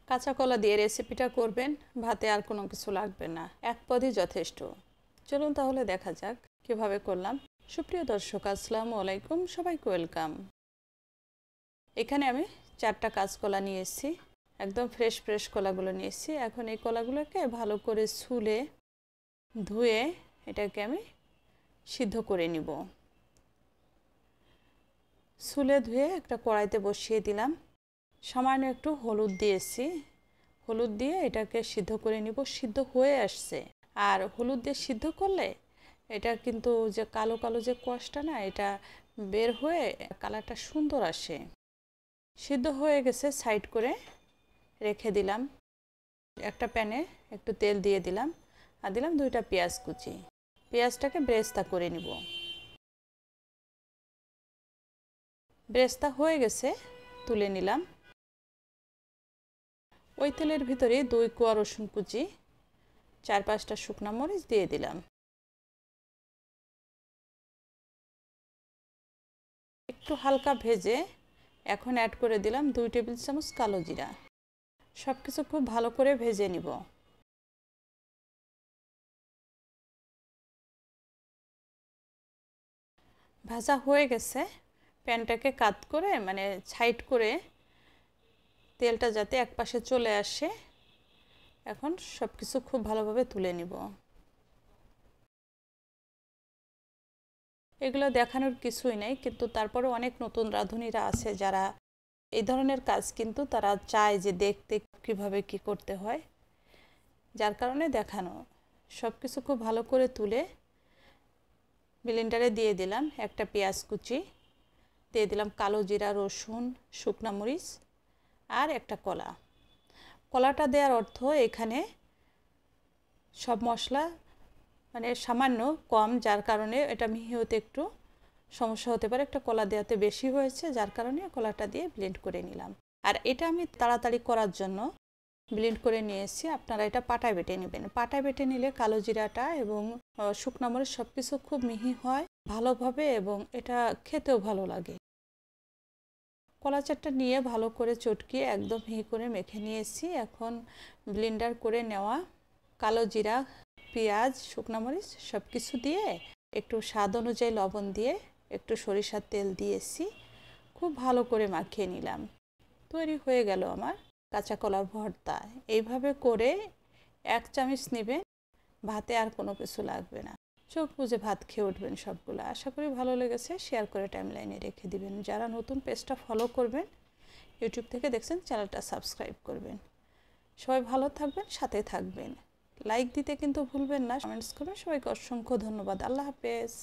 কাঁচা কলা দিয়ে রেসিপিটা করবেন, ভাতে আর কোনো কিছু লাগবে না, এক পদই যথেষ্ট। চলুন তাহলে দেখা যাক কিভাবে করলাম। সুপ্রিয় দর্শক, আসসালামু আলাইকুম, সবাইকে ওয়েলকাম। এখানে আমি 4টা কাঁচকলা নিয়ে এসেছি, একদম ফ্রেশ ফ্রেশ কলাগুলো নিয়ে এসেছি। এখন এই কলাগুলোকে ভালো করে ছুলে ধুয়ে এটাকে আমি সিদ্ধ করে নিব। ছুলে ধুয়ে একটা কড়াইতে বসিয়ে দিলাম, সামান্য একটু হলুদ দিয়েছি। হলুদ দিয়ে এটাকে সিদ্ধ করে নিব। সিদ্ধ হয়ে আসছে, আর হলুদ দিয়ে সিদ্ধ করলে এটা কিন্তু যে কালো কালো যে কোয়াশটা না, এটা বের হয়ে কালারটা সুন্দর আসে। সিদ্ধ হয়ে গেছে, সাইড করে রেখে দিলাম। একটা প্যানে একটু তেল দিয়ে দিলাম, আর দিলাম 2টা পেঁয়াজ কুচি। পেঁয়াজটাকে ব্রেস্তা করে নিব। ব্রেস্তা হয়ে গেছে, তুলে নিলাম। ওই তেলের ভিতরে 2 কোয়া রসুন কুচি, 4-5টা শুকনো মরিচ দিয়ে দিলাম। একটু হালকা ভেজে এখন অ্যাড করে দিলাম 2 টেবিল চামচ কালো জিরা। সব কিছু খুব ভালো করে ভেজে নিব। ভাজা হয়ে গেছে, প্যানটাকে কাত করে মানে সাইড করে তেলটা যাতে এক পাশে চলে আসে, এখন সব কিছু খুব ভালোভাবে তুলে নিব। এগুলো দেখানোর কিছুই নেই, কিন্তু তারপরে অনেক নতুন রাঁধুনিরা আছে যারা এই ধরনের কাজ কিন্তু তারা চায় যে দেখতে কিভাবে কি করতে হয়, যার কারণে দেখানো। সব কিছু খুব ভালো করে তুলে ব্লেন্ডারে দিয়ে দিলাম। একটা পেঁয়াজ কুচি দিয়ে দিলাম, কালো জিরা, রসুন, শুকনা মরিচ, আর একটা কলা। কলাটা দেওয়ার অর্থ এখানে সব মশলা মানে সামান্য কম, যার কারণে এটা মিহি হতে একটু সমস্যা হতে পারে। একটা কলা দেওয়াতে বেশি হয়েছে, যার কারণে কলাটা দিয়ে ব্লেন্ড করে নিলাম। আর এটা আমি তাড়াতাড়ি করার জন্য ব্লেন্ড করে নিয়ে এসেছি। আপনারা এটা পাটায় বেটে নেবেন। পাটায় বেটে নিলে কালো জিরাটা এবং শুকনা মরিচ সব কিছু খুব মিহি হয় ভালোভাবে, এবং এটা খেতেও ভালো লাগে। কলা চারটা নিয়ে ভালো করে চটকিয়ে একদম মিহি করে মেখে নিয়েছি। এখন ব্লেন্ডার করে নেওয়া কালো জিরা, পেঁয়াজ, শুকনা মরিচ সব কিছু দিয়ে একটু স্বাদ অনুযায়ী লবণ দিয়ে একটু সরিষার তেল দিয়েছি, খুব ভালো করে মাখিয়ে নিলাম। তৈরি হয়ে গেল আমার কাঁচা কলার ভর্তা। এইভাবে করে 1 চামচ নেবেন, ভাতে আর কোনো কিছু লাগবে না, চোখ বুজে ভাত খেয়ে উঠবেন সবগুলো। আশা করি ভালো লেগেছে। শেয়ার করে টাইমলাইনে রেখে দিবেন। যারা নতুন পেজটা ফলো করবেন, ইউটিউব থেকে দেখছেন, চ্যানেলটা সাবস্ক্রাইব করবেন। সবাই ভালো থাকবেন, সাথে থাকবেন। লাইক দিতে কিন্তু ভুলবেন না, কমেন্টস করবেন। সবাইকে অসংখ্য ধন্যবাদ। আল্লাহ হাফেজ।